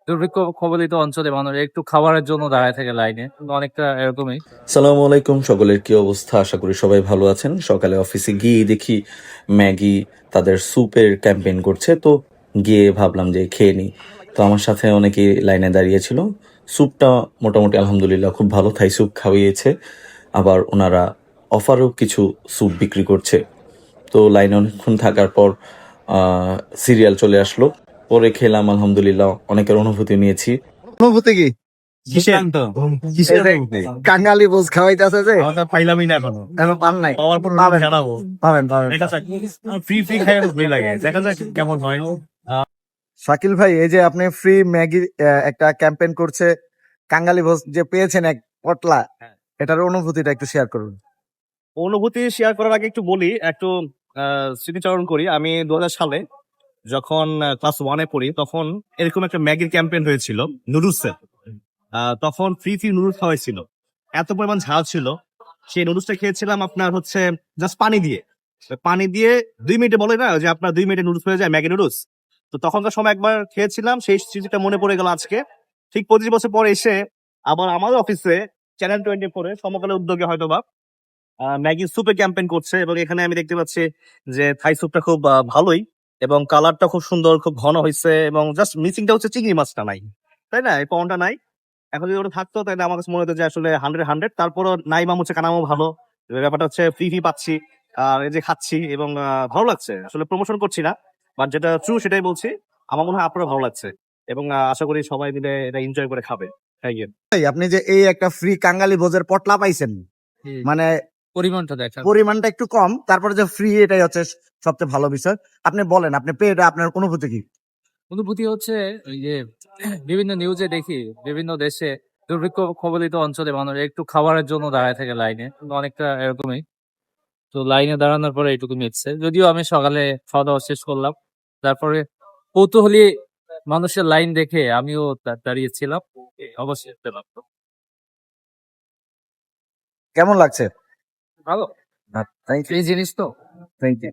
দুর্ভিক্ষ কবলিত অঞ্চলে মানুষ একটু খাবারের জন্য দাঁড়ায় থাকে লাইনে, অনেকটা এরকমই। সালামু আলাইকুম, সকলের কি অবস্থা? আশা করি সবাই ভালো আছেন। সকালে অফিসে গিয়ে দেখি ম্যাগি তাদের স্যুপের ক্যাম্পেইন করছে, তো গিয়ে ভাবলাম যে খেয়ে নিই। তো আমার সাথে অনেকেই লাইনে দাঁড়িয়েছিল। স্যুপটা মোটামুটি আলহামদুলিল্লাহ খুব ভালো, থাই স্যুপ খাওয়িয়েছে। আবার ওনারা অফারও কিছু স্যুপ বিক্রি করছে। তো লাইনে অনেকক্ষণ থাকার পর সিরিয়াল চলে আসলো, পরে খেলাম। আলহামদুলিল্লাহ অনেকের অনুভূতি নিয়েছি। অনুভূতি কি? দুর্দান্ত। কিসের অনুভূতি? কাঙালি বোঝ খাওয়াইতেছে যে আমরা পাইলামই না এখনো। এখন পান নাই। পাওয়ার পর পাবেন জানাবো। পাবেন এটা ফ্রি ফ্রি খাই ভালো লাগে, দেখা যাক কেমন হয়। শাকিল ভাই, এই যে আপনি ফ্রি ম্যাগি একটা ক্যাম্পেইন করছে, কাঙ্গালি ভোজ যে পেয়েছেন এক পটলা, এটার অনুভূতিটা একটু শেয়ার করুন। অনুভূতি শেয়ার করার আগে একটু বলি, একটু স্মৃতিচারণ করি। আমি 2000 সালে যখন ক্লাস 1-এ পড়ি, তখন এরকম একটা ম্যাগির ক্যাম্পেইন হয়েছিল নুডলসের। তখন ফ্রি ফ্রি নুডলস খাওয়াইছিল, এত পরিমাণ ঝাল ছিল। সেই নুডলসটা খেয়েছিলাম আপনার হচ্ছে জাস্ট পানি দিয়ে। পানি দিয়ে 2 মিনিটে, বলে না যে আপনার 2 মিনিটে নুডলস হয়ে যায় ম্যাগি নুডলস। তো তখনকার সময় একবার খেয়েছিলাম, সেই স্মৃতিটা মনে পড়ে গেল আজকে। ঠিক 25 বছর পরে এসে আবার আমাদের অফিসে চ্যানেল 24 সমকালের উদ্যোগে হয়তোবা ম্যাগি স্যুপের ক্যাম্পেইন করছে, এবং এখানে আমি দেখতে পাচ্ছি যে থাই স্যুপটা খুব ভালোই, এবং কালারটা খুব সুন্দর, খুব ঘন হয়েছে। এবং জাস্ট মিসিংটা হচ্ছে চিংড়ি মাছটা নাই, তাই না? এই পাউন্ডটা নাই। এখন যদি ওটা থাকতো তাহলে আমার কাছে মনে হতো যে আসলে 100-100। তারপরও নাই মাম হচ্ছে কানামও ভালো। ব্যাপারটা হচ্ছে ফ্রি ফ্রি পাচ্ছি, এই যে খাচ্ছি, এবং ভালো লাগছে। আসলে প্রমোশন করছি না, বাট যেটা ট্রু সেটাই বলছি। আমার মনে হয় আপনারও ভালো লাগছে, এবং আশা করি সবাই মিলে এটা এনজয় করে খাবে। Thank you. ভাই, আপনি যে এই একটা ফ্রি কাঙ্গালি ভোজের পটলা পাইছেন, মানে পরিমাণটা দেখা পরিমাণটা একটু কম, তারপরে যে ফ্রি, এটাই হচ্ছে সবচেয়ে ভালো বিষয়। আপনি বলেন, আপনি পেয়ে এটা আপনার অনুভূতি কি? অনুভূতি হচ্ছে ওই যে বিভিন্ন নিউজে দেখি বিভিন্ন দেশে দুর্ভিক্ষ কবলিত অঞ্চলে মানুষ একটু খাবারের জন্য দাঁড়ায় থাকে লাইনে, অনেকটা এরকমই। তো লাইনে দাঁড়ানোর পরে এইটুকু মিটছে, যদিও আমি সকালে খাওয়া দাওয়া শেষ করলাম। তারপরে কৌতূহলী মানুষের লাইন দেখে আমিও দাঁড়িয়েছিলাম, অবশ্যই পেলাম। কেমন লাগছে? ভালো থ্যাংক ইউ। এই জিনিস তো থ্যাংক ইউ।